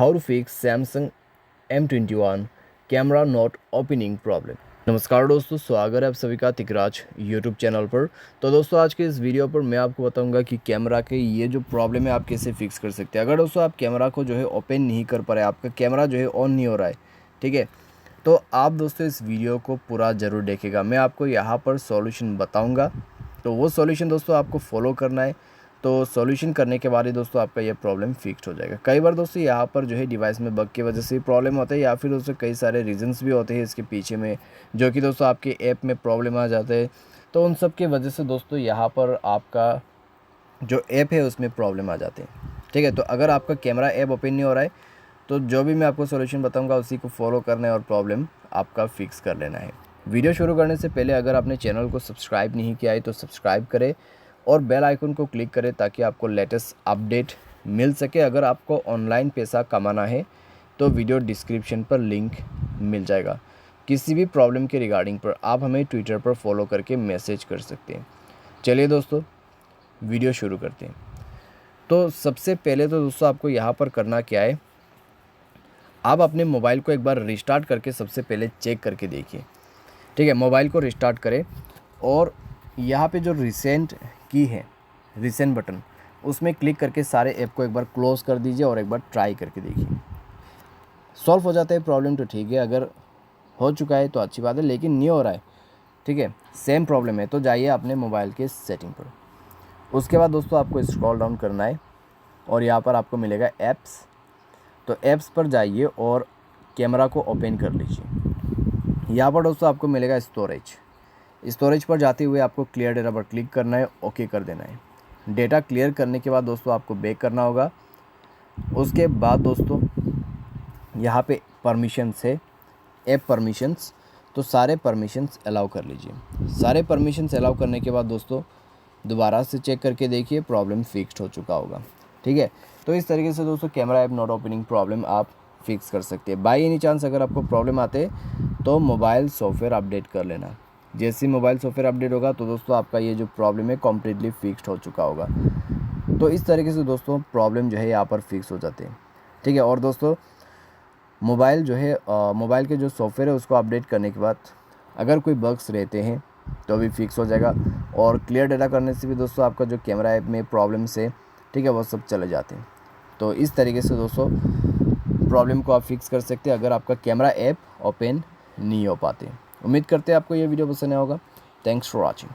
How to fix Samsung M21 camera not opening problem. नमस्कार दोस्तों, स्वागत है आप सभी का तिकराज यूट्यूब चैनल पर। तो दोस्तों आज के इस वीडियो पर मैं आपको बताऊंगा कि कैमरा के ये जो प्रॉब्लम है आप कैसे फिक्स कर सकते हैं। अगर दोस्तों आप कैमरा को जो है ओपन नहीं कर पा रहे, आपका कैमरा जो है ऑन नहीं हो रहा है, ठीक है, तो आप दोस्तों इस वीडियो को पूरा ज़रूर देखेगा। मैं आपको यहाँ पर सॉल्यूशन बताऊँगा, तो वो सॉल्यूशन दोस्तों आपको फॉलो करना है। तो सॉल्यूशन करने के बाद ही दोस्तों आपका ये प्रॉब्लम फिक्स हो जाएगा। कई बार दोस्तों यहाँ पर जो है डिवाइस में बग की वजह से प्रॉब्लम होता है, या फिर दोस्तों कई सारे रीजंस भी होते हैं इसके पीछे में, जो कि दोस्तों आपके ऐप में प्रॉब्लम आ जाते हैं। तो उन सब की वजह से दोस्तों यहाँ पर आपका जो ऐप है उसमें प्रॉब्लम आ जाते हैं, ठीक है। तो अगर आपका कैमरा ऐप ओपन नहीं हो रहा है तो जो भी मैं आपको सॉल्यूशन बताऊंगा उसी को फॉलो करना है और प्रॉब्लम आपका फिक्स कर लेना है। वीडियो शुरू करने से पहले अगर आपने चैनल को सब्सक्राइब नहीं किया है तो सब्सक्राइब करें और बेल आइकन को क्लिक करें ताकि आपको लेटेस्ट अपडेट मिल सके। अगर आपको ऑनलाइन पैसा कमाना है तो वीडियो डिस्क्रिप्शन पर लिंक मिल जाएगा। किसी भी प्रॉब्लम के रिगार्डिंग पर आप हमें ट्विटर पर फॉलो करके मैसेज कर सकते हैं। चलिए दोस्तों वीडियो शुरू करते हैं। तो सबसे पहले तो दोस्तों आपको यहाँ पर करना क्या है, आप अपने मोबाइल को एक बार रिस्टार्ट करके सबसे पहले चेक करके देखिए, ठीक है। मोबाइल को रिस्टार्ट करें और यहाँ पे जो रिसेंट की है, रिसेंट बटन, उसमें क्लिक करके सारे ऐप को एक बार क्लोज़ कर दीजिए और एक बार ट्राई करके देखिए। सॉल्व हो जाता है प्रॉब्लम तो ठीक है, अगर हो चुका है तो अच्छी बात है, लेकिन नहीं हो रहा है, ठीक है, सेम प्रॉब्लम है, तो जाइए अपने मोबाइल के सेटिंग पर। उसके बाद दोस्तों आपको स्क्रॉल डाउन करना है और यहाँ पर आपको मिलेगा ऐप्स। तो ऐप्स पर जाइए और कैमरा को ओपन कर लीजिए। यहाँ पर दोस्तों आपको मिलेगा स्टोरेज पर जाते हुए आपको क्लियर डेटा पर क्लिक करना है, ओके कर देना है। डेटा क्लियर करने के बाद दोस्तों आपको बैक करना होगा। उसके बाद दोस्तों यहाँ पे परमिशंस है, ऐप परमिशंस, तो सारे परमिशंस अलाउ कर लीजिए। सारे परमिशंस अलाउ करने के बाद दोस्तों दोबारा से चेक करके देखिए, प्रॉब्लम फिक्स्ड हो चुका होगा, ठीक है। तो इस तरीके से दोस्तों camera app not opening problem आप फिक्स कर सकते हैं। बाई एनी चांस अगर आपको प्रॉब्लम आते तो मोबाइल सॉफ्टवेयर अपडेट कर लेना। जैसे ही मोबाइल सॉफ्टवेयर अपडेट होगा तो दोस्तों आपका ये जो प्रॉब्लम है कम्प्लीटली फिक्स्ड हो चुका होगा। तो इस तरीके से दोस्तों प्रॉब्लम जो है यहाँ पर फिक्स हो जाते हैं, ठीक है। और दोस्तों मोबाइल जो है मोबाइल के जो सॉफ्टवेयर है उसको अपडेट करने के बाद अगर कोई बग्स रहते हैं तो भी फिक्स हो जाएगा। और क्लियर डेटा करने से भी दोस्तों आपका जो कैमरा ऐप में प्रॉब्लम्स है, ठीक है, वो सब चले जाते हैं। तो इस तरीके से दोस्तों प्रॉब्लम को आप फिक्स कर सकते हैं अगर आपका कैमरा ऐप ओपन नहीं हो पाते। उम्मीद करते हैं आपको ये वीडियो पसंद आया होगा। Thanks for watching.